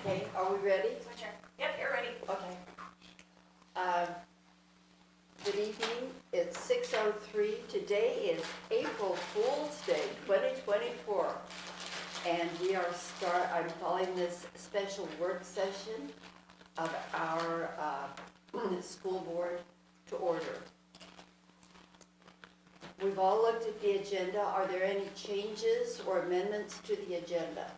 Okay, are we ready? It's my turn. Yep, you're ready. Okay. Good evening, it's 6:03. Today is April Fool's Day, 2024. And I'm calling this special work session of our school board to order. We've all looked at the agenda. Are there any changes or amendments to the agenda?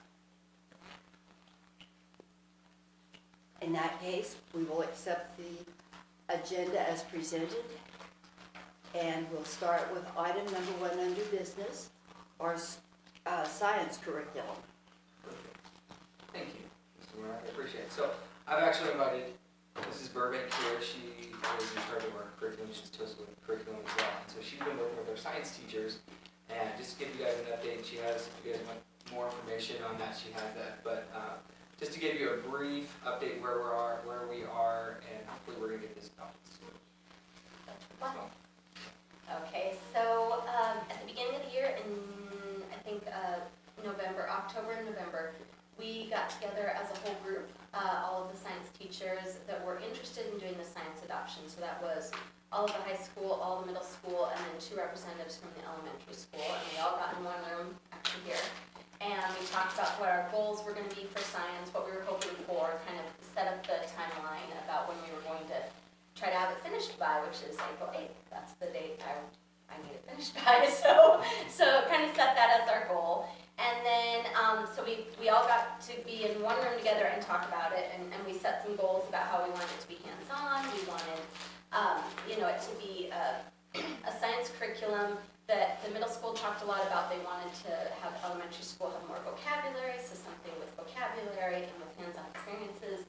In that case, we will accept the agenda as presented. And we'll start with item number 1 under business, our science curriculum. Perfect. Thank you, Mr. Moore. I appreciate it. So I've actually invited Mrs. Burbank here. She is in charge of our curriculum. She's toast with curriculum as well. And so she's been working with our science teachers. And just to give you guys an update, she has, if you guys want more information on that, she has that. But just to give you a brief update where we are, and hopefully we're going to get this out. Okay, so at the beginning of the year, in I think October and November, we got together as a whole group, all of the science teachers that were interested in doing the science adoption. So that was all of the high school, all the middle school, and then 2 representatives from the elementary school. And we all got in one room, actually here. And we talked about what our goals were going to be for science, what we were hoping for, kind of set up the timeline about when we were going to try to have it finished by, which is April 8th. That's the date I need it finished by. So kind of set that as our goal. And then, so we all got to be in one room together and talk about it, and we set some goals about how we wanted it to be hands-on. We wanted, it to be a science curriculum that the middle school talked a lot about. They wanted to have elementary school have more vocabulary, so something with vocabulary and with hands-on experiences.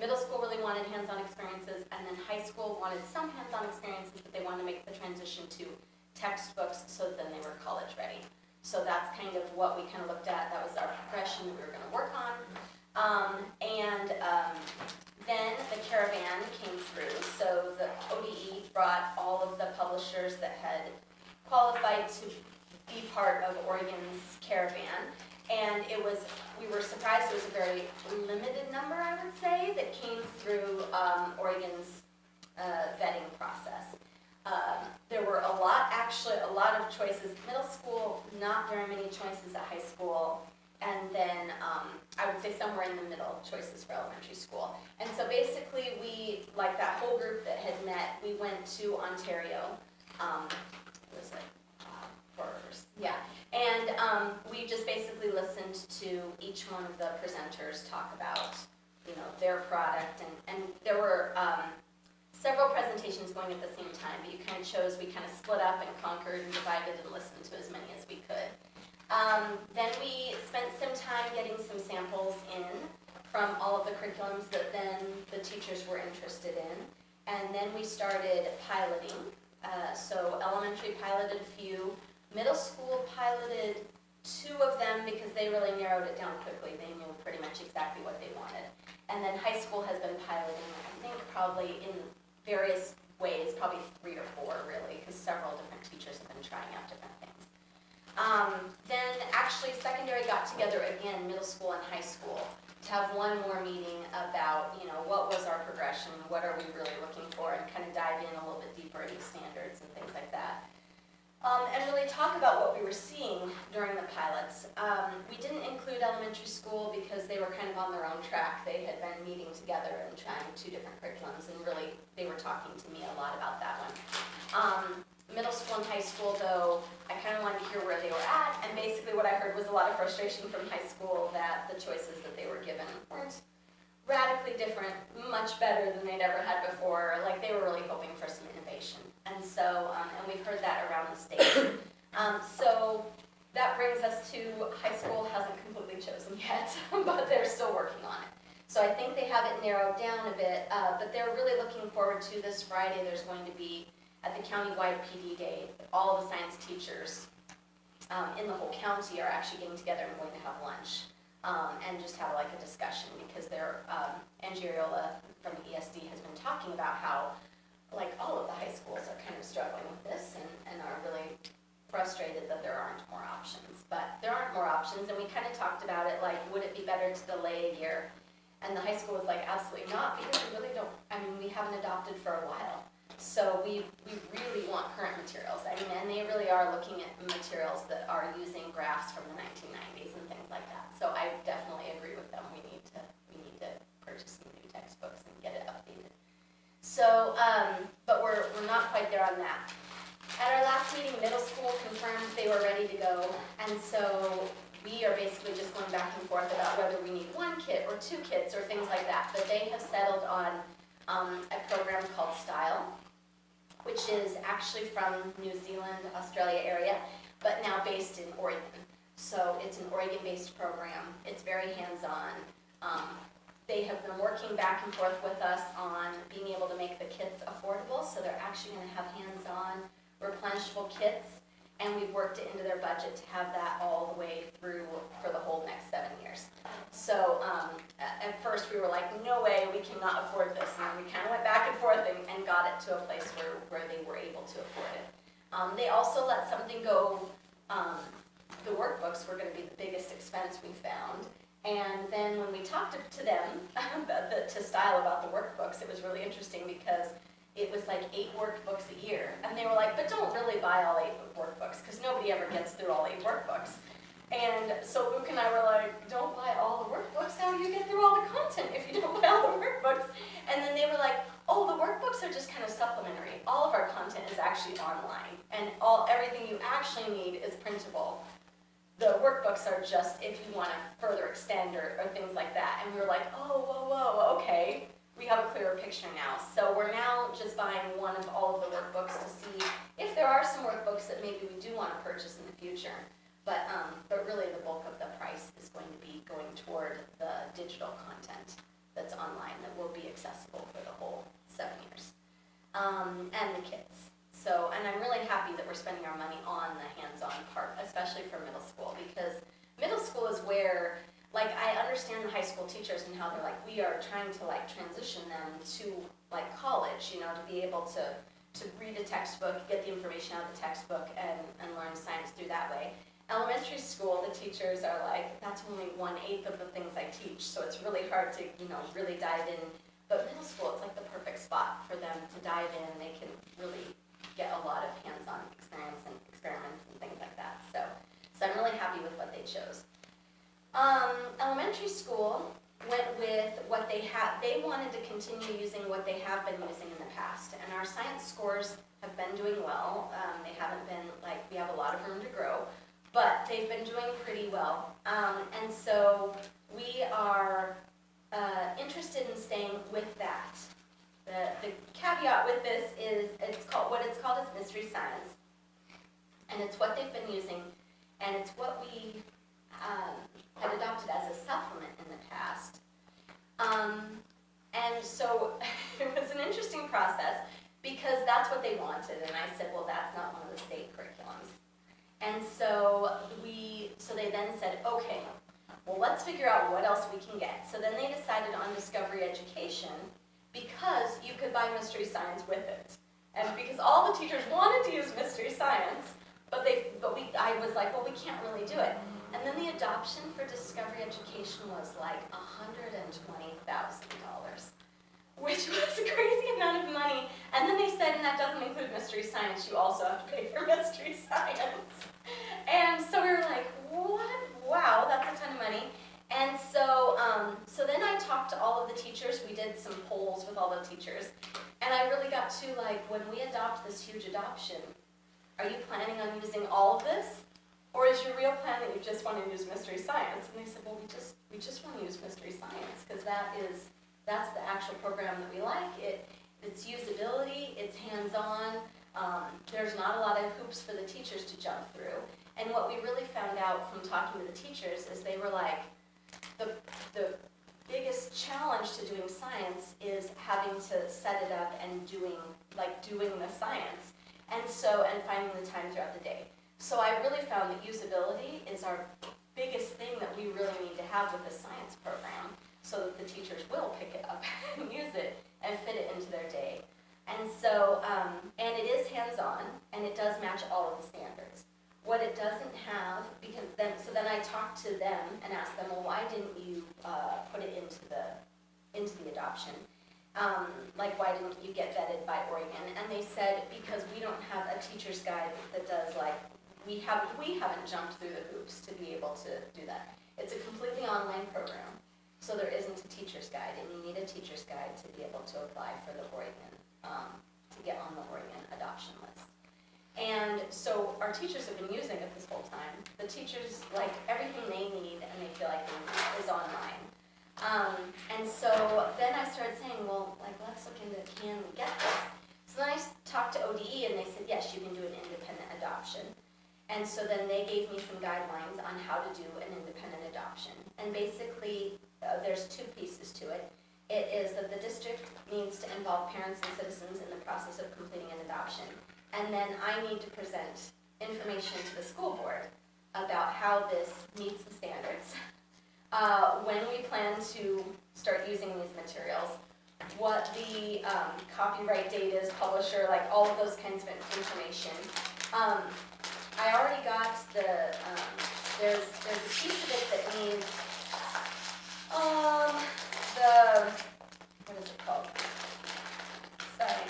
Middle school really wanted hands-on experiences, and then high school wanted some hands-on experiences, but they wanted to make the transition to textbooks so that then they were college ready. So that's kind of what we kind of looked at. That was our progression that we were going to work on. Then the caravan came through. So the ODE brought all of the publishers that had qualified to be part of Oregon's caravan. And we were surprised it was a very limited number, I would say, that came through Oregon's vetting process. There were a lot of choices. Middle school, not very many choices at high school, and then I would say somewhere in the middle, choices for elementary school. And so basically we, like that whole group that had met, we went to Ontario. It was like and we just basically listened to each one of the presenters talk about, their product, and there were several presentations going at the same time, but we kind of split up and conquered and divided and listened to as many as we could. Then we spent some time getting some samples in from all of the curriculums that then the teachers were interested in, and then we started piloting. So elementary piloted a few, middle school piloted 2 of them because they really narrowed it down quickly. They knew pretty much exactly what they wanted. And then high school has been piloting, I think, probably in various ways, probably 3 or 4 really, because several different teachers have been trying out different things. Then actually secondary got together again, middle school and high school, to have one more meeting about, what was our progression, what are we really looking for, and kind of dive in a little bit deeper into standards and things like that. And really talk about what we were seeing during the pilots. We didn't include elementary school because they were kind of on their own track. They had been meeting together and trying 2 different curriculums, and really they were talking to me a lot about that one. Middle school and high school, though, I kind of wanted to hear where they were at, and basically what I heard was a lot of frustration from high school that the choices that they were given weren't radically different, much better than they'd ever had before. Like, they were really hoping for some innovation. And so, and we've heard that around the state. So that brings us to high school hasn't completely chosen yet, but they're still working on it. So I think they have it narrowed down a bit, but they're really looking forward to this Friday. There's going to be, at the countywide PD day, all the science teachers in the whole county are actually getting together and going to have lunch. And just have like a discussion, because Angie Ariola from the ESD has been talking about how like all of the high schools are kind of struggling with this and are really frustrated that there aren't more options. But there aren't more options, and we kind of talked about it like, would it be better to delay a year And the high school was like, absolutely not, because we really don't, I mean, we haven't adopted for a while. So we really want current materials. I mean, and they really are looking at materials that are using graphs from the 1990s and things like that. So I definitely agree with them. We need to purchase some new textbooks and get it updated. So, but we're not quite there on that. At our last meeting, middle school confirmed they were ready to go, and so we are basically just going back and forth about whether we need 1 kit or 2 kits or things like that. But they have settled on a program called Style, which is actually from New Zealand, Australia area, but now based in Oregon. So it's an Oregon-based program. It's very hands-on. They have been working back and forth with us on being able to make the kits affordable, so they're actually going to have hands-on replenishable kits, and we've worked it into their budget to have that all the way through for the whole next 7 years. So at first we were like, no way, we cannot afford this, and then we kind of went back and forth and got it to a place where they were able to afford it. They also let something go. The workbooks were going to be the biggest expense we found. And then when we talked to them, to Style about the workbooks, it was really interesting because it was like 8 workbooks a year. And they were like, but don't really buy all 8 workbooks because nobody ever gets through all 8 workbooks. And so Luke and I were like, don't buy all the workbooks, how do you get through all the content if you don't buy all the workbooks? And then they were like, oh, the workbooks are just kind of supplementary. All of our content is actually online, and everything you actually need is printable. The workbooks are just if you want to further extend or things like that. And we were like, oh, whoa, okay. We have a clearer picture now. So we're now just buying one of all of the workbooks to see if there are some workbooks that maybe we do want to purchase in the future. But really the bulk of the price is going to be going toward the digital content that's online that will be accessible for the whole 7 years. And the kits. So, and I'm really happy that we're spending our money on the hands-on part, especially for middle school, because middle school is where, like, I understand the high school teachers and how they're like, we are trying to like transition them to like college, you know, to be able to read a textbook, get the information out of the textbook and learn science through that way. Elementary school, the teachers are like, that's only 1/8 of the things I teach, so it's really hard to, you know, really dive in. But middle school, it's like the perfect spot for them to dive in. They can really get a lot of hands-on experience and experiments and things like that. So I'm really happy with what they chose. Elementary school went with what they had. They wanted to continue using what they have been using in the past, and our science scores have been doing well. They haven't been, like, we have a lot of room to grow, but they've been doing pretty well. And so we are interested in staying with that. The caveat with this is what it's called is Mystery Science, and it's what they've been using, and it's what we had adopted as a supplement in the past. And so it was an interesting process because that's what they wanted, and I said, well, that's not one of the state curriculums. And so they then said, okay, well, let's figure out what else we can get. So then they decided on Discovery Education, because you could buy Mystery Science with it. And because all the teachers wanted to use Mystery Science, I was like, well, we can't really do it. And then the adoption for Discovery Education was like $120,000, which was a crazy amount of money. And then they said, and that doesn't include Mystery Science, you also have to pay for Mystery Science. And so we were like, what? Wow, that's a ton of money. And so then I talked to all of the teachers. We did some polls with all the teachers. And I really got to, like, when we adopt this huge adoption, are you planning on using all of this? Or is your real plan that you just want to use Mystery Science? And they said, well, we just want to use Mystery Science because that's the actual program that we like. It's usability, it's hands-on. There's not a lot of hoops for the teachers to jump through. And what we really found out from talking to the teachers is they were like, the biggest challenge to doing science is having to set it up and doing the science, and finding the time throughout the day. So I really found that usability is our biggest thing that we really need to have with the science program, so that the teachers will pick it up and use it and fit it into their day. And so, and it is hands-on, and it does match all of the standards. What it doesn't have, so then I talked to them and asked them, well, why didn't you put it into the into the adoption. Like, why didn't you get vetted by Oregon? And they said, because we don't have a teacher's guide that does, like, we haven't jumped through the hoops to be able to do that. It's a completely online program, so there isn't a teacher's guide, and you need a teacher's guide to be able to apply for the Oregon, to get on the Oregon adoption list. And so our teachers have been using it this whole time. The teachers, like, everything they need and they feel like they need is online. And so then I started saying, well, like, let's look into, can we get this? So then I talked to ODE and they said, yes, you can do an independent adoption. And so then they gave me some guidelines on how to do an independent adoption. And basically, there's two pieces to it. It is that the district needs to involve parents and citizens in the process of completing an adoption. And then I need to present information to the school board about how this meets the standards, when we plan to start using these materials, what the copyright date is, publisher, like all of those kinds of information. I already got the, there's a piece of it that needs, what is it called? Sorry.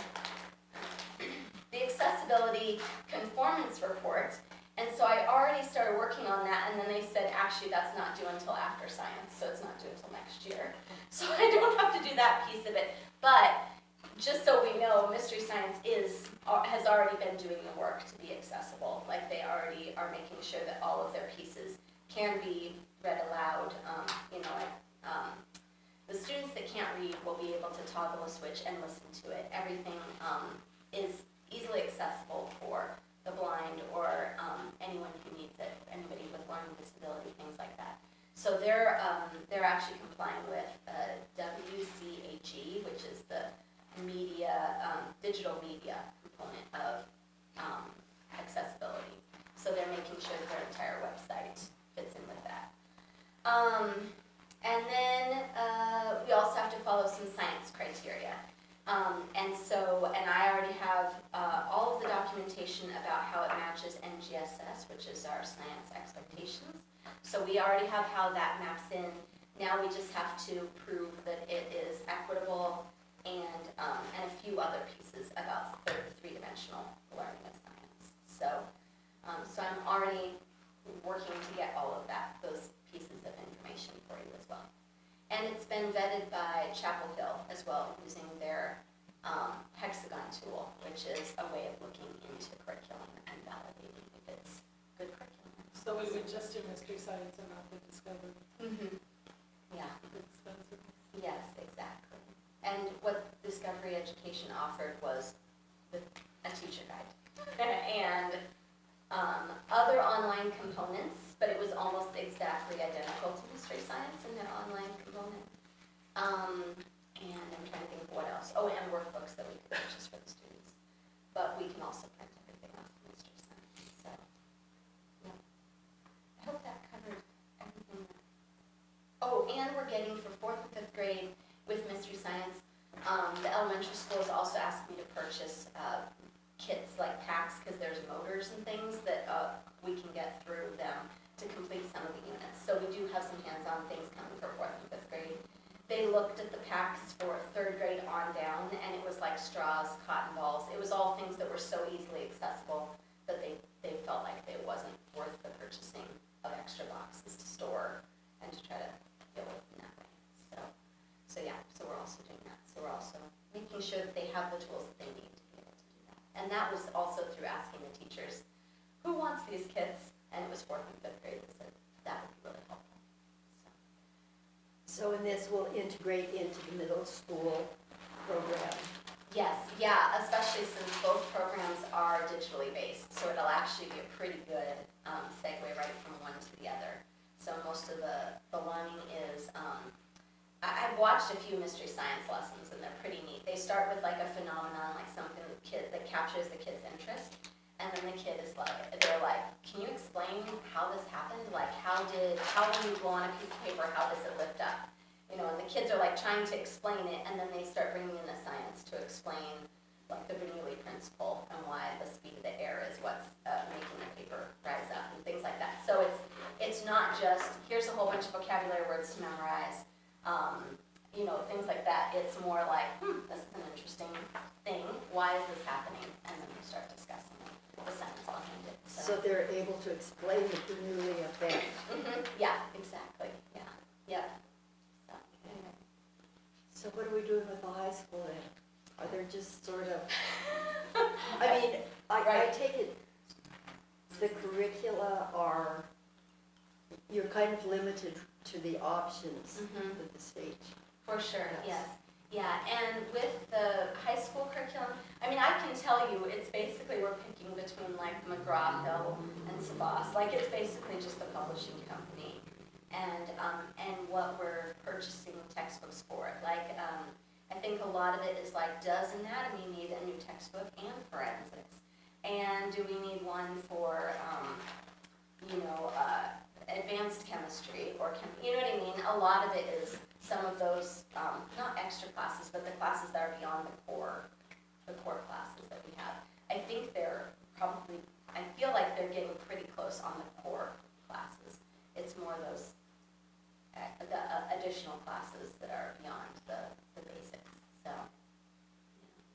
The accessibility conformance report. And so I already started working on that, and then they said, actually, that's not due until after science, so it's not due until next year. So I don't have to do that piece of it. But just so we know, Mystery Science has already been doing the work to be accessible. Like, they already are making sure that all of their pieces can be read aloud. The students that can't read will be able to toggle a switch and listen to it. Everything is easily accessible for the blind or anyone who needs it, anybody with learning disability, things like that. So they're actually complying with WCAG, which is the media, digital media component of accessibility. So they're making sure that their entire website fits in with that. And then we also have to follow some science criteria. And I already have all of the documentation about how it matches NGSS, which is our science expectations. So we already have how that maps in. Now we just have to prove that it is equitable and a few other pieces about three-dimensional learning of science. So I'm already working to get all of those pieces of information for you as well. And it's been vetted by Chapel Hill as well, using their hexagon tool, which is a way of looking into curriculum and validating if it's good curriculum. So we would just do Mystery Science and not the Discovery. Mm-hmm. Yeah. The expensive. Yes, exactly. And what Discovery Education offered was a teacher guide and other online components, but it was almost exactly identical to Mystery Science in their online component. And I'm trying to think of what else. Oh, and workbooks that we could purchase for the students. But we can also print everything off of Mystery Science. So, yeah. I hope that covered everything. Oh, and we're getting for 4th and 5th grade with Mystery Science. The elementary schools also asked me to purchase kits like packs, because there's motors and things that we can get through them to complete some of the units. So we do have some hands-on things coming for 4th and 5th grade. They looked at the packs for 3rd grade on down, and it was like straws, cotton balls. It was all things that were so easily accessible that they felt like it wasn't worth the purchasing of extra boxes to store and to try to deal with in that way. So yeah, so we're also doing that. So we're also making sure that they have the tools that they need to be able to do that. And that was also through asking the teachers, who wants these kits? And it was 4th and 5th grade that said that would be really helpful. So in this will integrate into the middle school program. Yes, yeah, especially since both programs are digitally based, so it'll actually be a pretty good segue right from one to the other. So most of the learning is, I've watched a few Mystery Science lessons and they're pretty neat. They start with like a phenomenon, like something that captures the kid's interest, and then the kid is like, they're like, can you explain how this happened? Like how when you blow on a piece of paper, how does it lift up? You know, and the kids are like trying to explain it, and then they start bringing in the science to explain like the Bernoulli principle and why the speed of the air is what's making the paper rise up and things like that. So it's not just, here's a whole bunch of vocabulary words to memorize. things like that. It's more like, this is an interesting thing. Why is this happening? And then we start discussing the science behind it. So they're able to explain the Bernoulli effect. Yeah, exactly. Yeah. So, anyway. So what are we doing with the high school then? Are there just sort of, I mean, I Right. take it the curricula are, you're kind of limited to the options Mhm. that the state. For sure, Yes. yes. Yeah, and with the high school curriculum, I mean, I can tell you, it's basically we're picking between like McGraw-Hill and Savas. Like, it's basically just the publishing company and what we're purchasing textbooks for. Like, I think a lot of it is like, does anatomy need a new textbook and forensics? And do we need one for, advanced chemistry or you know what I mean? A lot of it is some of those, not extra classes, but the classes that are beyond the core classes that we have. I think I feel like they're getting pretty close on the core classes. It's more those, the additional classes that are beyond the basics, so.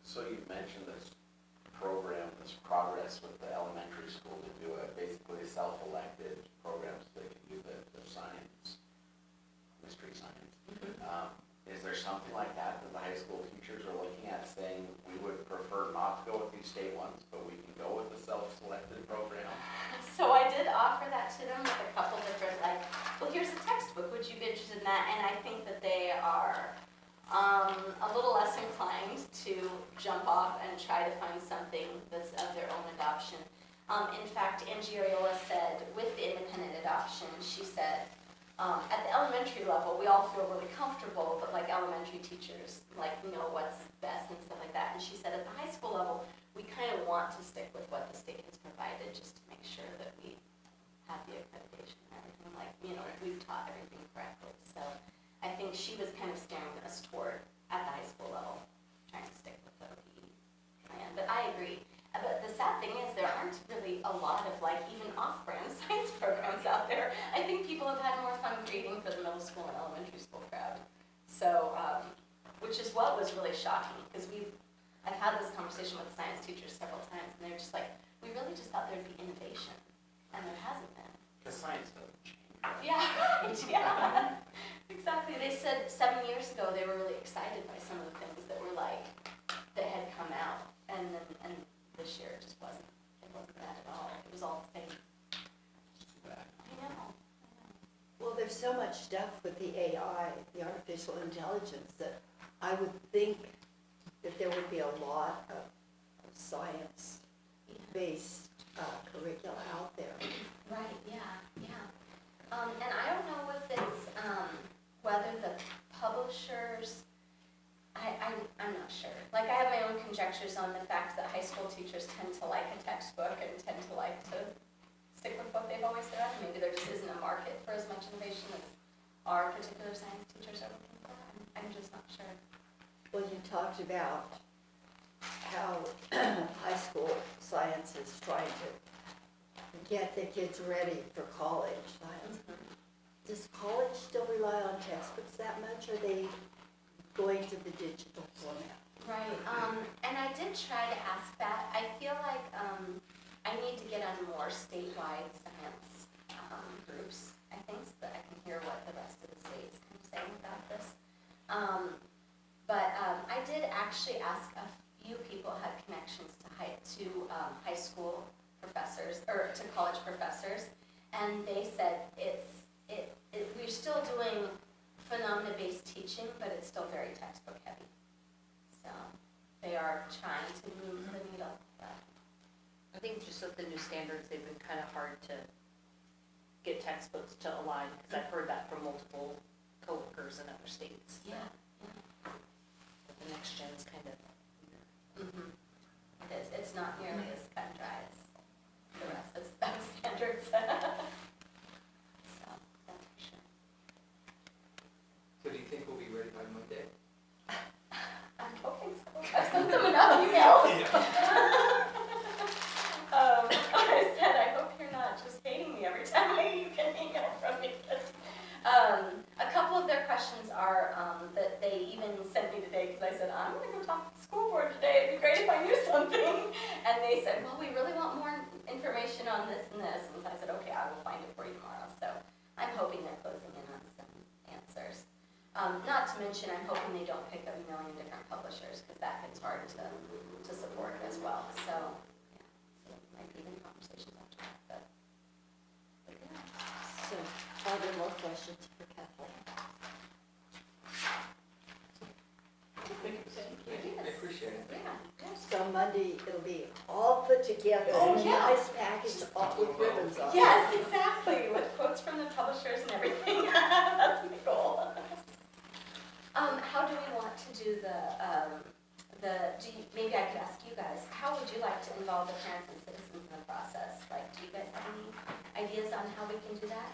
So you mentioned this program, this progress with the elementary school to do basically a self-elected program so they can do the science, mystery science. Is there something like that the high school teachers are looking at, saying we would prefer not to go with these state ones, but we can go with the self-selected program? So I did offer that to them with a couple different, like, well, here's a textbook, would you be interested in that? And I think that they are a little less inclined to jump off and try to find something that's of their own adoption. In fact, Angie Ariola said, with the independent adoption, she said, at the elementary level, we all feel really comfortable, but like elementary teachers, like, know what's best and stuff like that. And she said at the high school level, we kind of want to stick with what the state has provided just to make sure that we have the accreditation and everything, like, we've taught everything correctly. So I think she was kind of steering us toward, at the high school level, trying to stick with the OPE plan. But I agree. But the sad thing is there aren't really a lot of like even off-brand science programs out there. I think people have had more fun creating for the middle school and elementary school crowd. So, which is what was really shocking, because I've had this conversation with science teachers several times, and they're just like, we really just thought there'd be innovation, and there hasn't been. Because science doesn't change. Yeah, right, yeah, exactly. They said 7 years ago they were really excited by some of the things that were like, that had come out, and this year it just wasn't. It wasn't that at all. It was all the same. I know. Well, there's so much stuff with the AI, the artificial intelligence, that I would think that there would be a lot of science-based curricula out there. Right, yeah. And I don't know if it's, whether the publishers, I'm not sure. Like, I have my own conjectures on the fact that high school teachers tend to like a textbook and tend to like to stick with what they've always done. Maybe there just isn't a market for as much innovation as our particular science teachers are looking for. I'm just not sure. Well, you talked about how high school science is trying to get the kids ready for college science. Does college still rely on textbooks that much, or are they going to the digital format? Right, and I did try to ask that. I feel like I need to get on more statewide science groups, I think, so that I can hear what the rest of the state is kind of saying about this. But I did actually ask a few people who had connections to high school professors, or to college professors, and they said we're still doing phenomena-based teaching, but it's still very textbook heavy. So they are trying to move the needle. But. I think just with the new standards, they've been kind of hard to get textbooks to align, because I've heard that from multiple coworkers in other states. Yeah. That the next gen's kind of. Mm-hmm. It's not nearly as cut and dry as the rest of standards. So that's for sure. So do you think we'll be ready by Monday? I'm hoping so. I've sent them enough emails. I said, I hope you're not just hating me every time you get an email from me. A couple of their questions are that they I said, I'm gonna go talk to the school board today, it'd be great if I knew something. And they said, well, we really want more information on this and this, and so I said, okay, I will find it for you tomorrow. So I'm hoping they're closing in on some answers. Not to mention, I'm hoping they don't pick up a million different publishers, because that gets hard to support as well. So, yeah, so might be even conversations after that, but yeah. So, are there more questions for Kathleen? I appreciate it. Yeah, yes. So Monday, it'll be all put together Oh, in a yeah. nice package, all with ribbons on it. Yes, exactly, with quotes from the publishers and everything. That's my goal. How do we want to do maybe I could ask you guys, how would you like to involve the parents and citizens in the process? Like, do you guys have any ideas on how we can do that?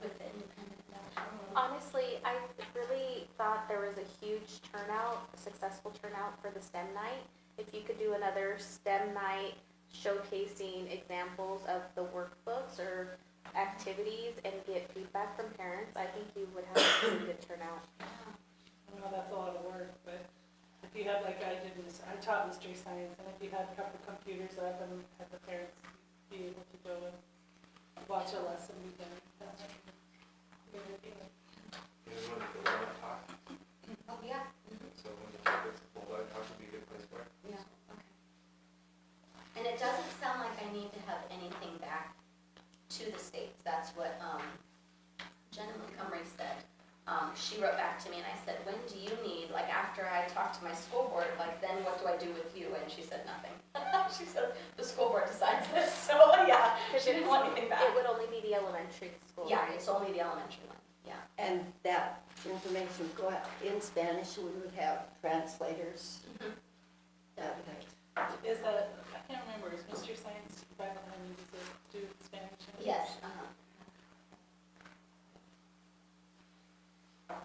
With the independent election? Honestly, I really thought there was a huge turnout, a successful turnout for the STEM night. If you could do another STEM night showcasing examples of the workbooks or activities and get feedback from parents, I think you would have a really good turnout. I know that's a lot of work, but if you had, like I did, I taught mystery science, and if you had a couple computers up and had the parents be able to go and watch a lesson be done, that would be a good idea. You know, when the Lord talk, Oh, yeah. so when the topics of Lord talk would be a good place for it. Yeah, okay. And it doesn't sound like I need to have anything back to the state. That's what Jenna Montgomery said. She wrote back to me and I said, when do you need, like after I talk to my school board, like then what do I do with you? And she said nothing. She said, the school board decides this, so yeah, she didn't want anything back. It would only be the elementary school. Yeah, right? it's only the elementary one, yeah. And that information would go out in Spanish, we would have translators. That would Is that, I can't remember, is mystery science back when you used to do Spanish? Yes,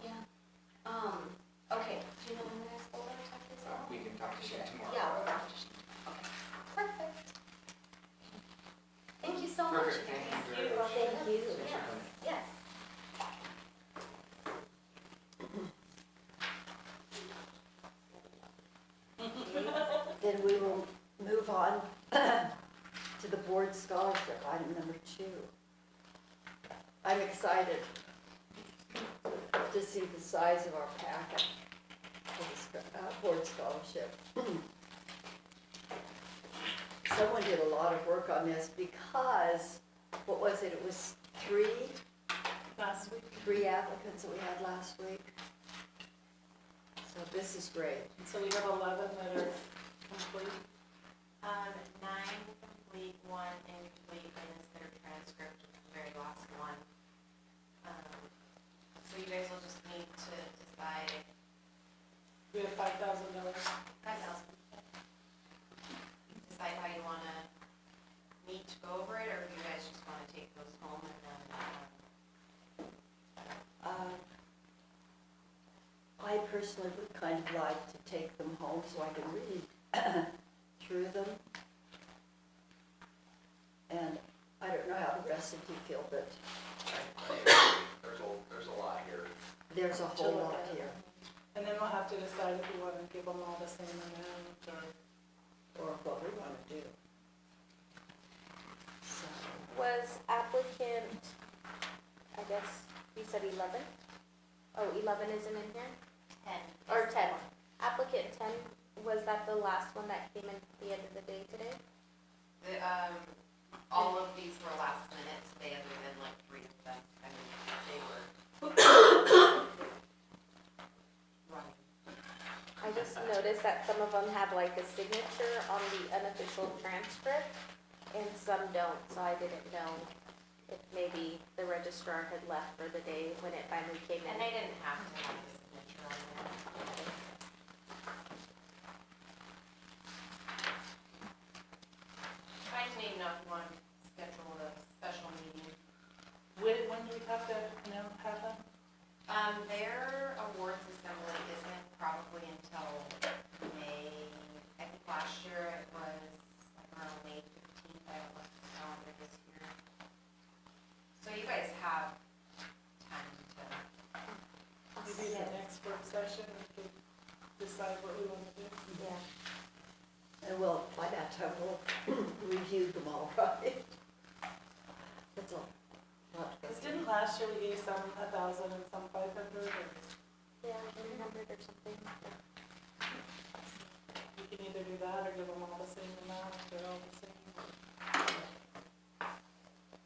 yeah. Okay, do you know when the next board talk this out? We can talk to Shane tomorrow. Yeah, we'll talk to Shane. Okay, perfect. Thank you so much. Perfect, thank you very much. Thank you. Thanks for coming. Yes. Then we will move on to the board scholarship, item number 2. I'm excited to see the size of our packet for the board scholarship. Someone did a lot of work on this because, what was it, it was Last week, 3 applicants that we had last week. So this is great. and so we have 11 that are complete. 9 complete, 1 incomplete, and is their transcript, which is the very last one. So you guys will just need to decide if We have $5,000. 5,000. Decide how you want to meet to go over it, or if you guys just want to take those home and then, I personally would kind of like to take them home so I can read through them. And I don't know how the rest of you feel, but There's a lot here. there's a To whole look lot at. here, And then we'll have to decide if we want to give them all the same amount, or or what we want to do. So, Was applicant, I guess, you said 11? Oh, 11 isn't in here? 10. Or 10. Applicant 10, was that the last one that came in at the end of the day today? The, all of these were last minute today, other than like 3 of them. I mean, they were running. I just noticed that some of them have like a signature on the unofficial transcript and some don't, so I didn't know if maybe the registrar had left for the day when it finally came in. And they didn't have to have a signature on there. I just need to know if you want to schedule a special meeting. when do we have to, have them? Their awards assembly isn't probably until May. I think last year it was like around May 15th. I don't look at the calendar this year. So you guys have time to, Maybe the next work session? discussion and to decide what we want to do. Yeah. And we'll, by that time, we'll review them all, right? That's all. Because didn't last year we gave some 1,000 and some 500, or Yeah, 300 or something. you can either do that or give them all the same amount, they're all the same.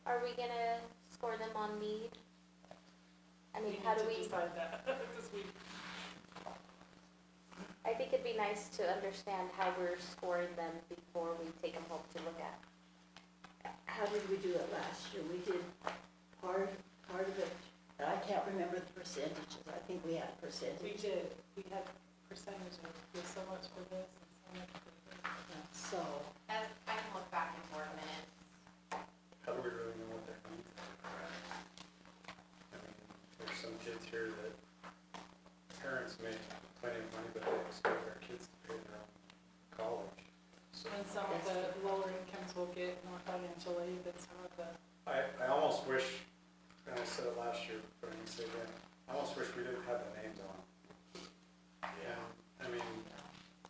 Are we gonna score them on need? I mean, We how need do to we, decide that, because we, I think it'd be nice to understand how we're scoring them before we take them home to look at. How did we do it last year? We did part of it, and I can't remember the percentages. I think we had a we percentage. did, we had percentages, there's so much for this and so much for this. So, As I can look back in board minutes, How do we really know what their needs are? I mean, there's some kids here that parents make plenty of money, but they expect their kids to pay their own college. So And some of the lower incomes will get more financial aid than some of the, I almost wish, and I said it last year, but I can say it again, I almost wish we didn't have the names on them. Yeah. I mean,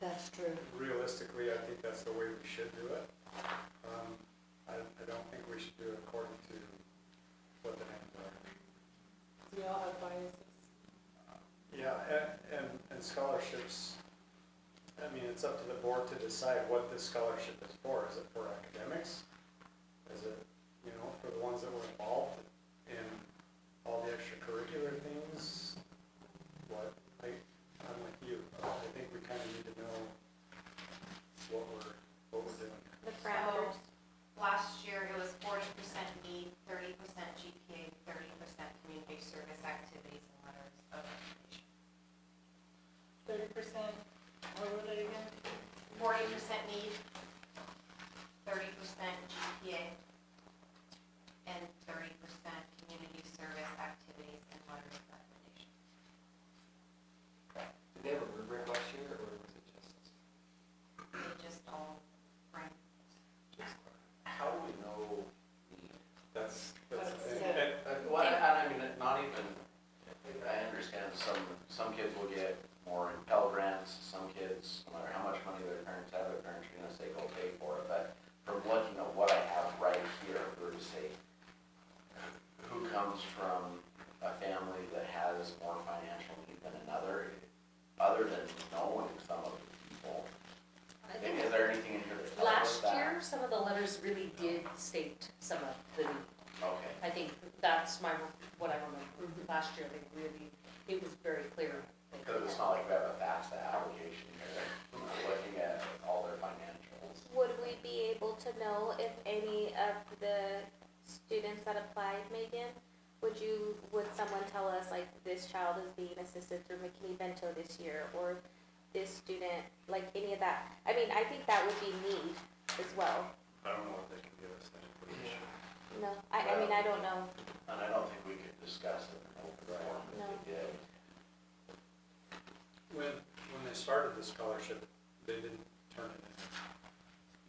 that's true. realistically, I think that's the way we should do it. I don't think we should do it according to what the names are. we all have biases. Yeah, and scholarships, I mean, it's up to the board to decide what this scholarship is for. Is it for academics? Is it, for the ones that were involved in all the extracurricular things? I'm with you. I think we kind of need to know what we're doing. The parameters. last year it was 40% need, 30% GPA, 30% community service activities and letters of recommendation. 30%, what were they again? 40% need, 30% GPA, and 30% community service activities and letters of recommendation. Did they have a rubric last year, or was it just? They just all rank. How do we know That's the That's thing. it. Well, and I mean, not even, I understand some kids will get more in Pell Grants, some kids, no matter how much money their parents have, their parents are gonna say, go pay for it, but from looking at what I have right here, if we were to say, who comes from a family that has more financial need than another, other than knowing some of the people, I think is there anything in here that tells us last that? year, some of the letters really did state some of the, Okay. I think that's what I remember. Last year, they really, it was very clear. Because it's not like we have a FAFSA application here, we're looking at all their financials. Would we be able to know if any of the students that applied, Megan, would someone tell us, like, this child is being assisted through McKinney-Vento this year, or this student, like, any of that? I mean, I think that would be need as well. I don't know if they can give us that information. No, I mean, I don't know. And I don't think we could discuss it in open forum No. if we did. When they started the scholarship, they didn't turn it in.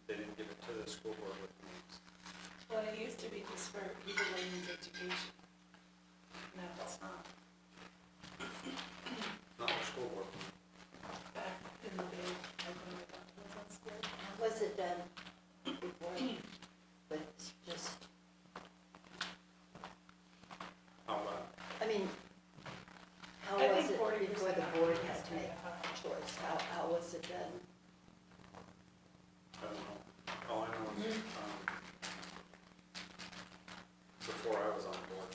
They didn't give it to the school board with names. Well, it used to be just for people that need education. No, it's not. Not the school board. Back in the day, like when I was in school. Was it done before? But it's just, I mean, how I was think it 40% before the board is had to make kinda high. a choice? How was it done? I don't know. All I know is, before I was on board,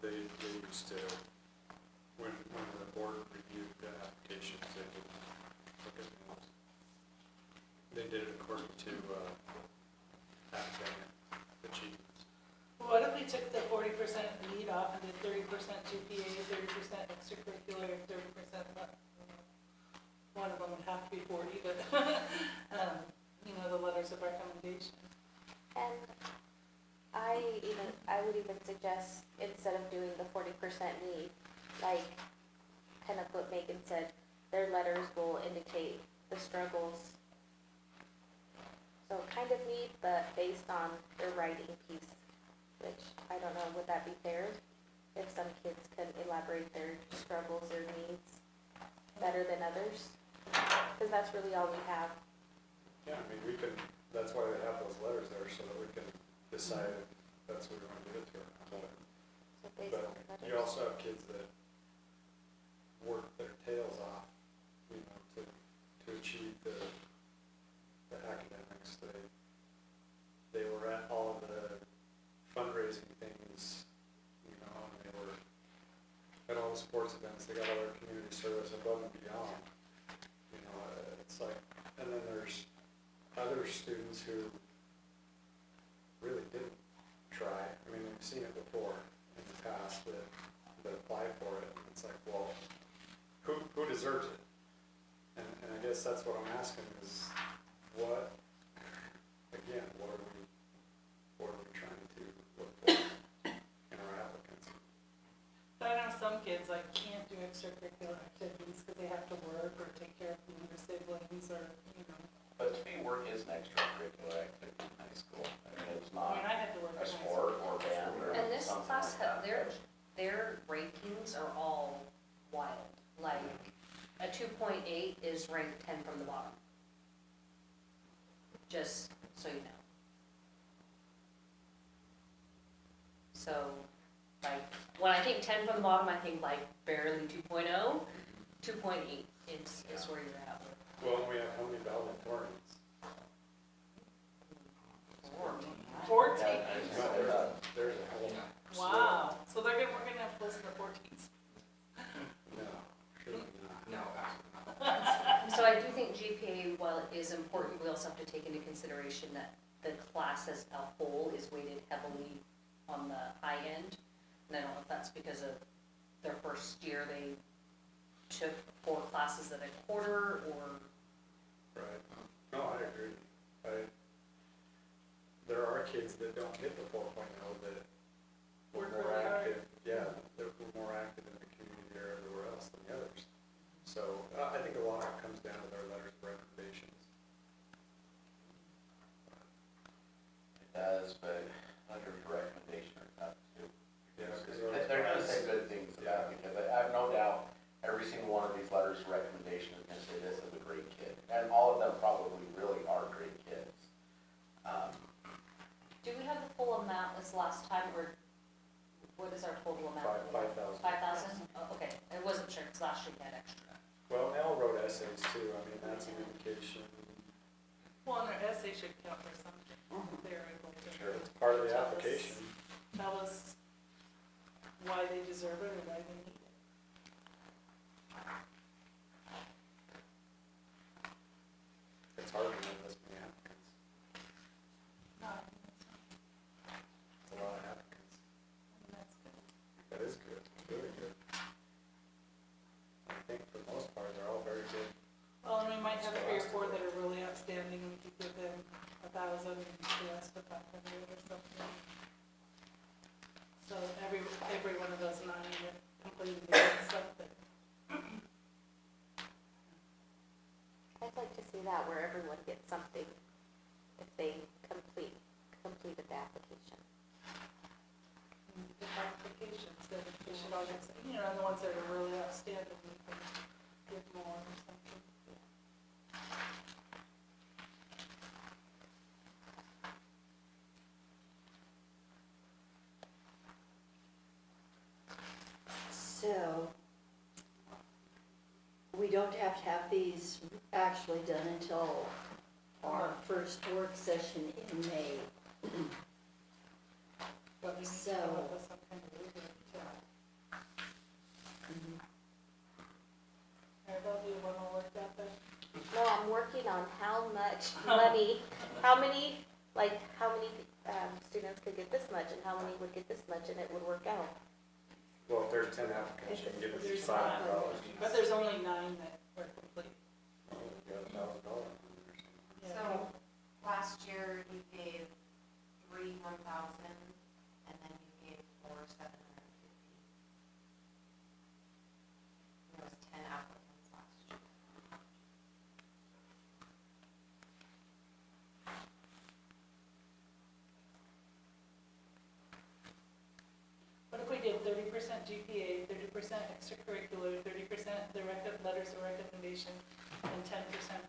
they used to, when the board reviewed the applications, they would look at names. They did it according to, academic achievements. What if we took the 40% need off and did 30% GPA, 30% extracurricular, and 30% left? One of them would have to be 40, but, the letters of recommendation. And I would even suggest, instead of doing the 40% need, like, kind of what Megan said, their letters will indicate the struggles. So kind of need, but based on their writing piece, which, I don't know, would that be fair? If some kids could elaborate their struggles, their needs better than others? Because that's really all we have. Yeah, I mean, we can, that's why they have those letters there, so that we can decide if that's what we want to give it to or not. So based on the But you letters. also have kids that work their tails off, you know, to achieve the academics. They were at all of the fundraising things, you know, and they were at all the sports events, they got all their community service above and beyond. You know, it's like, and then there's other students who really didn't try. I mean, we've seen it before in the past that apply for it. And it's like, well, who deserves it? And I guess that's what I'm asking is what, again, what are we trying to look for in our applicants? But I know some kids like can't do extracurricular activities because they have to work or take care of younger siblings or, you know. But to me, work is an extracurricular activity in high school. I mean, it's I not mean, I had to work in a high school. sport or band or And this something class, like that. their rankings are all wild. Like, a 2.8 is ranked 10 from the bottom. Just so you know. So, like, when I think 10 from the bottom, I think like barely 2.0. 2.8 is where you're at with. Well, we have how many valedictorians? 14. Yeah, there's a whole. Wow. So we're gonna have to listen to 14s. No, surely not. No, absolutely not. So I do think GPA, while it is important, we also have to take into consideration that the class as a whole is weighted heavily on the high end. And I don't know if that's because of their first year, they took 4 classes in a quarter, or, Right. No, I agree. There are kids that don't get the 4.0 that were Work more really hard. active. Yeah, that were more active in the community or everywhere else than the others. So I think a lot of it comes down to their letters of recommendations. It does, but letter of recommendation are tough too. Yeah, because They're gonna say good things about it, because I have no doubt every single one of these letters of recommendation is gonna say this is a great kid. And all of them probably really are great kids. do we have the full amount as last time, or what is our total amount? 5,000. 5,000? Oh, okay, I wasn't sure, because last year we had extra. Well, Nell wrote essays too. I mean, that's an indication. Well, and their essay should count for something. They're able to. Sure. It's part of the Tell us. application. Tell us why they deserve it or why they need it. It's hard to know this many applicants. It's a lot of applicants. That's good. That is good. It's really good. I think for the most part, they're all very good. Well, and we might have 3 or 4 that are really outstanding, and we could give them 1,000 and the rest of 500 or something. So every one of those 9 that completed something. I'd like to see that where everyone gets something if they completed the application. The qualifications that they should all get, you know, and the ones that are really outstanding, we can give more or something. So, we don't have to have these actually done until our first work session in May. But we need to So- come up with some kind of rubric to, Maribel, do you want to work that then? No, I'm working on how much money, how many students could get this much and how many would get this much and it would work out. Well, if there's 10 applicants, you can give us There's $5. But there's only 9 that were complete. Oh, you got $1,000 on there. Yeah. So, last year you gave 3 1,000, and then you gave 4 750. There was 10 applicants last year. What if we did 30% GPA, 30% extracurricular, 30% their letters of recommendation, and 10%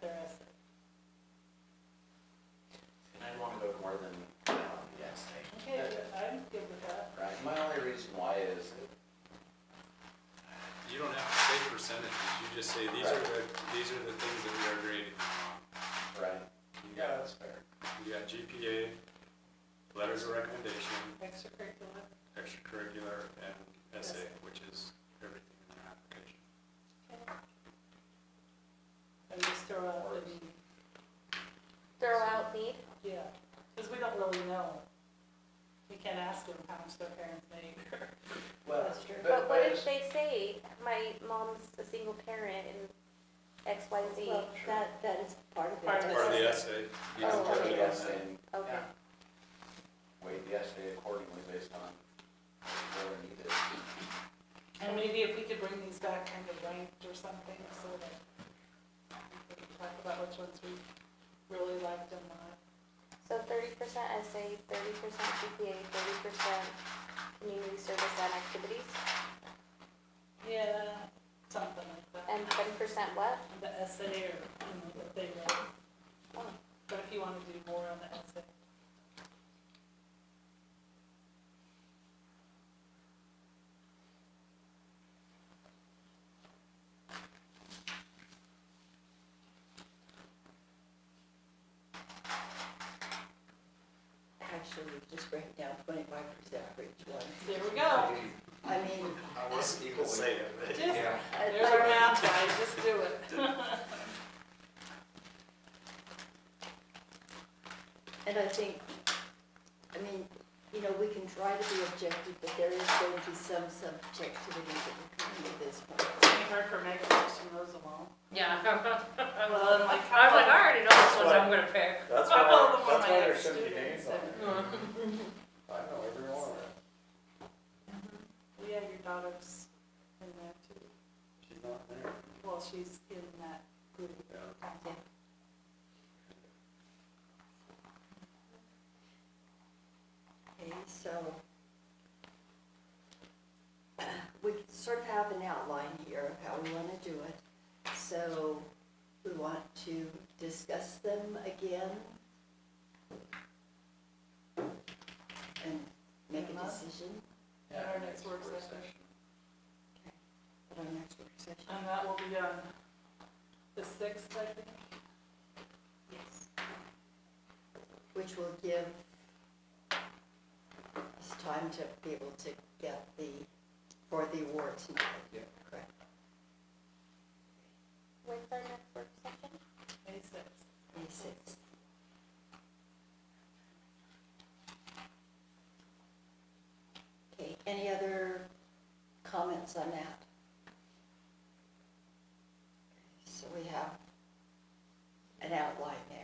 their essay. And I'd want to go more than the essay. Okay, I'm good with that. Right, my only reason why is that You don't have to say percentages, you just say, these are the things that we are grading them on. right? You Yeah, got, that's fair. you got GPA, letters of recommendation, Extracurricular. extracurricular, and essay, which is everything in the application. And just throw out the need. Throw out need. Yeah, because we don't really know. We can't ask them how much their parents make. Well, That's true. But what if they say, my mom's a single parent and X, Y, Z? Well, that is part of it. Part of Part of the essay, you Oh, can Part of put the it on essay, there. and, Okay. yeah. Weight the essay accordingly based on where needed. And maybe if we could bring these back kind of ranked or something, so that we can talk about which ones we really liked and not. So 30% essay, 30% GPA, 30% community service and activities, Yeah, something like that. and 10% what? The essay or, what they wrote. But if you want to do more on the essay. Actually, we just break it down 25% for each one. There we go. I mean, I wasn't even saying it. Just, Yeah. there's our math guys, just do it. and I think, I mean, we can try to be objective, but there is going to be some subjectivity that will come into this one. It's gonna be hard for Megan if she knows them all. Yeah. Well, and like, I was like, I already know which ones I'm gonna pick. That's How about the one that's my why there ex shouldn't be students names on said? it. I know every one of them. Well, yeah, your daughter's in there too. She's not there. Well, she's in that group. Yeah. Okay, so we sort of have an outline here of how we want to do it. So we want to discuss them again and make a decision At our next work session. at our next work session. And that will be on the 6th, I think. Yes. Which will give us time to be able to get for the awards night. Yeah. Correct. When's our next work session? May 6th. May 6th. Okay, any other comments on that? So we have an outline there.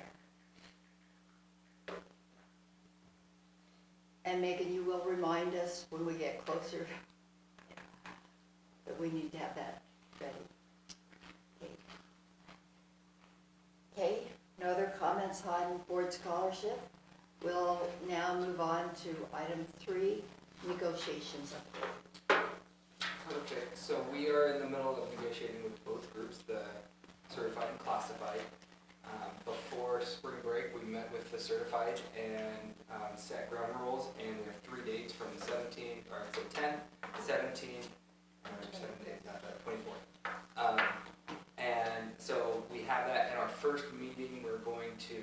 And Megan, you will remind us when we get closer that we need to have that ready. Okay, no other comments on board scholarship? We'll now move on to item 3, negotiations update. Perfect, so we are in the middle of negotiating with both groups, the certified and classified. Before spring break, we met with the certified and set ground rules, and we have 3 dates from the 17th, or so 10th, 17th, 7 days, not that, 24th. And so we have that in our first meeting, we're going to,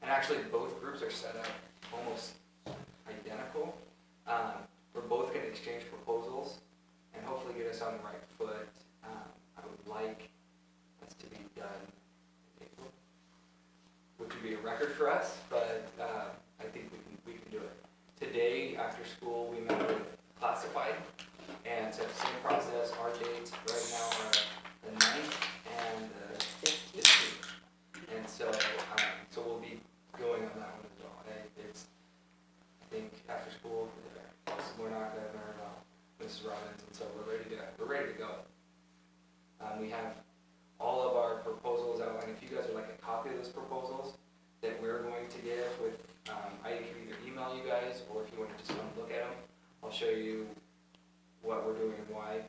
and actually both groups are set up almost identical. We're both going to exchange proposals and hopefully get us on the right foot. I would like this to be done in April, which would be a record for us, but I think we can do it. Today, after school, we met with classified, and so same process. Our dates right now are the 9th and the 15th, and so we'll be going on that one as well. I think after school, we're not going to learn Mrs. Robbins, and so we're ready to go. We have all of our proposals outlined. If you guys would like a copy of those proposals that we're going to give with, I can either email you guys, or if you want to just come look at them, I'll show you what we're doing and why.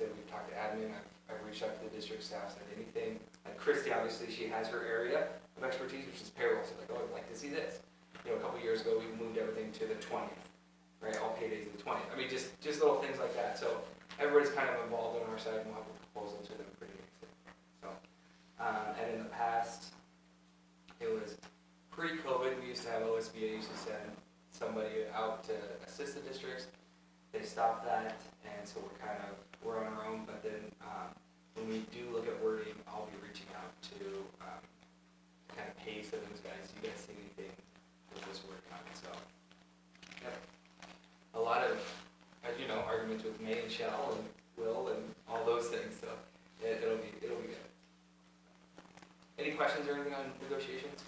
said, we've talked to admin, I've reached out to the district staff, said anything. Like Christy, obviously, she has her area of expertise, which is payroll, so like, oh, I'd like to see this. You know, a couple years ago, we moved everything to the 20th, right, all paydays of the 20th. I mean, just little things like that, so everybody's kind of involved on our side, and we'll have a proposal to them pretty soon. So, and in the past, it was pre-COVID, we used to have OSBA used to send somebody out to assist the districts. They stopped that, and so we're on our own, but then, when we do look at wording, I'll be reaching out to, kind of pay some of those guys. You guys see anything with this word coming, so. Yep. A lot of, as you know, arguments with may and shall and will and all those things, so it'll be good. Any questions or anything on negotiations?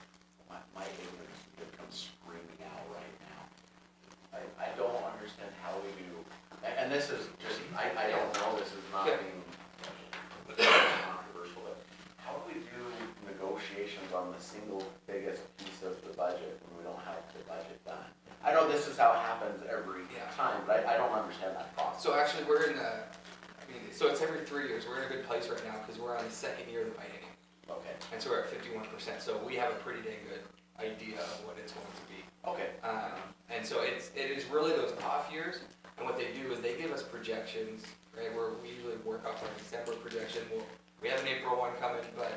My ignorance would come screaming out right now. I don't understand how we do, and this is just, I don't know, this is not being controversial, but how do we do negotiations on the single biggest piece of the budget when we don't have the budget done? I know this is how it happens every time, but I don't understand that process. So actually, we're in so it's every 3 years. We're in a good place right now because we're on the second year of the biennium. Okay, And so we're at 51%, so we have a pretty dang good idea of what it's going to be. okay. And so it is really those off years, and what they do is they give us projections, right, where we usually work off our December projection. We have an April one coming, but,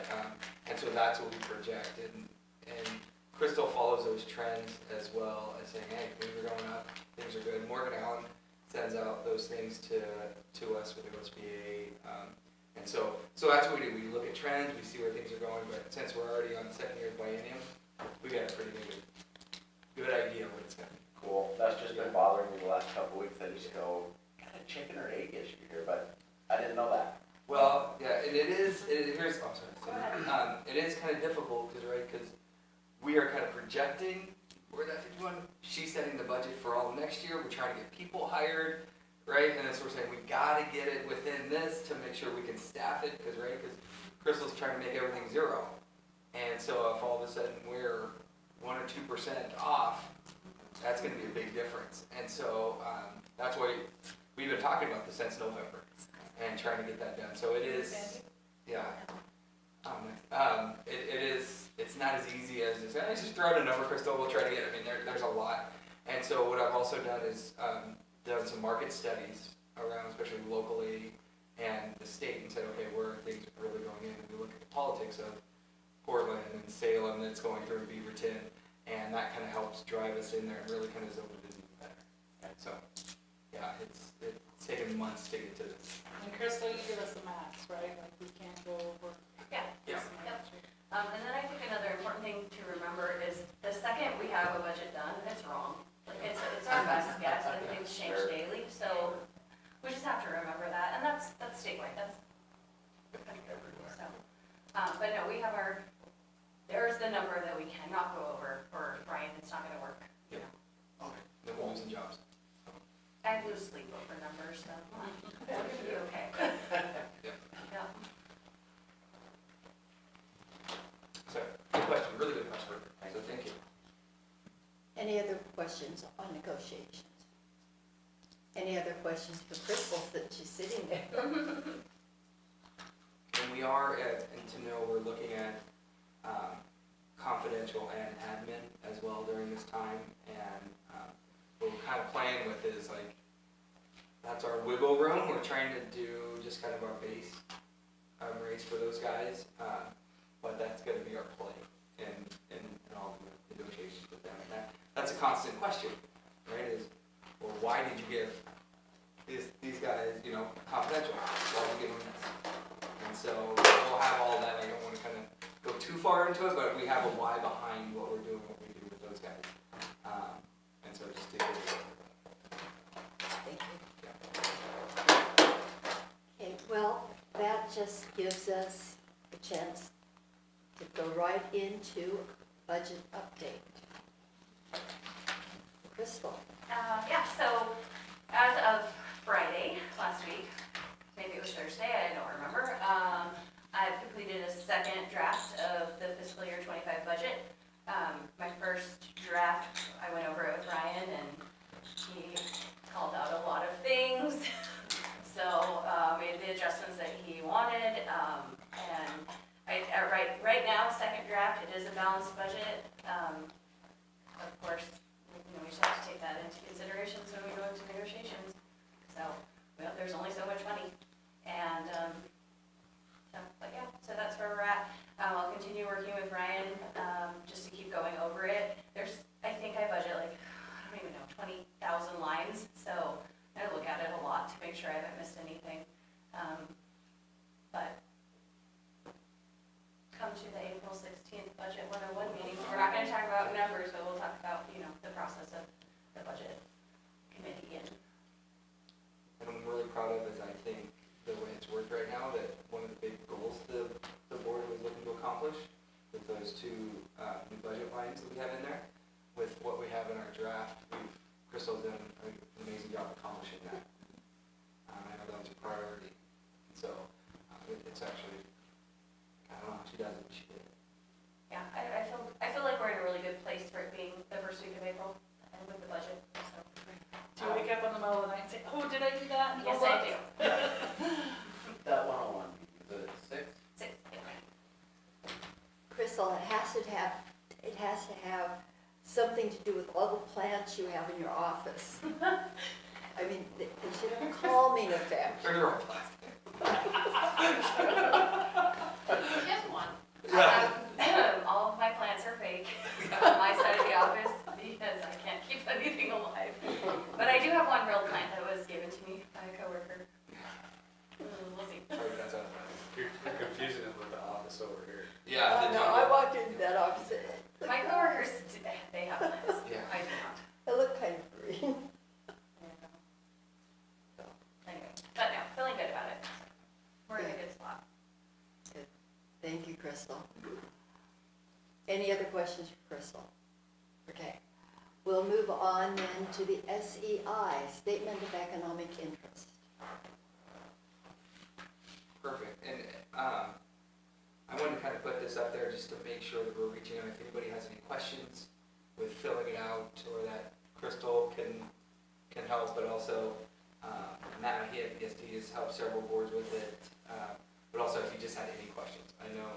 and so that's what we project, and Crystal follows those trends as well as saying, hey, things are going up, things are good. Morgan Allen sends out those things to us with the OSBA, and so that's what we do. We look at trends, we see where things are going, but since we're already on the second year of biennium, we got a pretty good idea of what it's going to be. Cool, that's just been bothering me the last couple of weeks, I just go, kind of chicken or egg issue here, but I didn't know that. Well, yeah, and it is kind of difficult, because we are kind of projecting, we're at that 51, she's setting the budget for all of next year, we're trying to get people hired, right, and then so we're saying, we gotta get it within this to make sure we can staff it, because Crystal's trying to make everything zero, and so if all of a sudden we're 1 or 2% off, that's gonna be a big difference, and so, that's why we've been talking about this since November, and trying to get that done, so it is, yeah. It's not as easy as just throw out a number, Crystal, we'll try to get it. I mean, there's a lot. And so what I've also done is done some market studies around, especially locally and the state, and said, okay, where are things really going in? And we look at the politics of Portland and Salem that's going through Beaverton, and that kind of helps drive us in there and really kind of zone it in better. And so, yeah, it's taken months to get to this. And Crystal, you give us the max, right? Like, we can't go over. Yeah. Yeah. Yep. And then I think another important thing to remember is the second we have a budget done, it's wrong. Like, it's our best guess, and things change daily, so we just have to remember that, and that's statewide, that's everywhere. So, but no, we have there's the number that we cannot go over for Brian, it's not gonna work, you know. Okay. Then we're losing jobs. I lose sleep over numbers, so we're gonna be okay. Yeah. Yeah. So, good question, really good question. So thank you. Any other questions on negotiations? Any other questions for Crystal since she's sitting there? And we are and to know we're looking at confidential and admin as well during this time, and what we're kind of playing with is like, that's our wiggle room. We're trying to do just kind of our base rates for those guys, but that's going to be our play in all the negotiations with them. And that's a constant question, right? Is, well, why did you give these guys, confidential? Why did you give them this? And so we'll have all that. I don't want to kind of go too far into it, but we have a why behind what we're doing, what we do with those guys. And so just to get it. Thank you. Okay, well, that just gives us a chance to go right into budget update. Crystal. Yeah, so as of Friday last week, maybe it was Thursday, I don't remember, I've completed a second draft of the fiscal year 25 budget. My first draft, I went over it with Ryan, and he called out a lot of things. So it is balanced budget, of course, we just have to take that into consideration when we go into negotiations. So, well, there's only so much money, and, but yeah, so that's where we're at. I'll continue working with Ryan, just to keep going over it. I think I budget like, I don't even know, 20,000 lines, so I look at it a lot to make sure I haven't missed anything. But come to the April 16th Budget 101 meeting, we're not gonna talk about numbers, but we'll talk about, the process of the budget committee and. And I'm really proud of is I think the way it's worked right now, that one of the big goals the board was looking to accomplish with those two new budget lines that we have in there, with what we have in our draft, Crystal's done an amazing job accomplishing that. I know that was a priority, so it's actually, I don't know how she does it, but she did it. Yeah, I feel like we're in a really good place for it being the first week of April and with the budget, so. Do you wake up in the middle of the night and say, oh, did I do that? Yes, I do. That 101, the 6th? 6, yeah. Crystal, it has to have something to do with all the plants you have in your office. I mean, it should have a calming effect. Turn it around, plastic. Just one. All of my plants are fake on my side of the office because I can't keep anything alive. But I do have one real plant that was given to me by a coworker. We'll see. Sorry, that's out of line. You're confusing it with the office over here. Yeah, the No, I walked into that office, My coworkers, they have plants. Yeah. I do not. it looked kind of green. Anyway, but no, feeling good about it. We're in a good spot. Thank you, Crystal. Any other questions for Crystal? Okay. We'll move on then to the SEI, Statement of Economic Interest. Perfect, and I wanted to kind of put this up there just to make sure that we're reaching out, if anybody has any questions with filling it out, or that Crystal can help, but also Matt Mahi at PSD has helped several boards with it, but also if you just had any questions. I know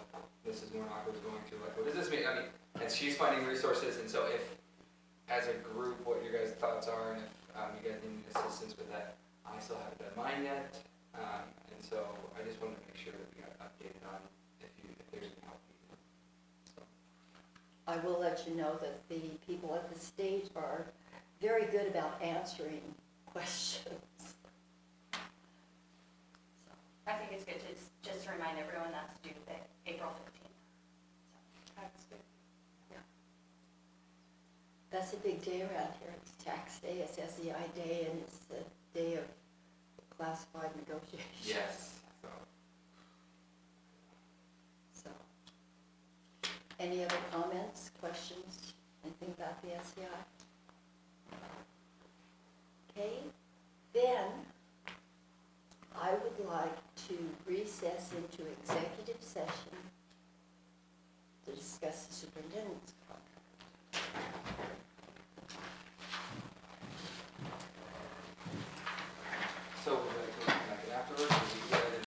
Mrs. Warnock was going through, like, what does this mean? I mean, and she's finding resources, and so if, as a group, what your guys' thoughts are, and if you guys need assistance with that, I still haven't done mine yet, and so I just wanted to make sure that we got updated on if there's any help needed. So. I will let you know that the people at the state are very good about answering questions. I think it's good to just remind everyone that's due April 15th. Tax day. That's a big day around here. It's tax day, it's SEI day, and it's the day of classified negotiations. Yes.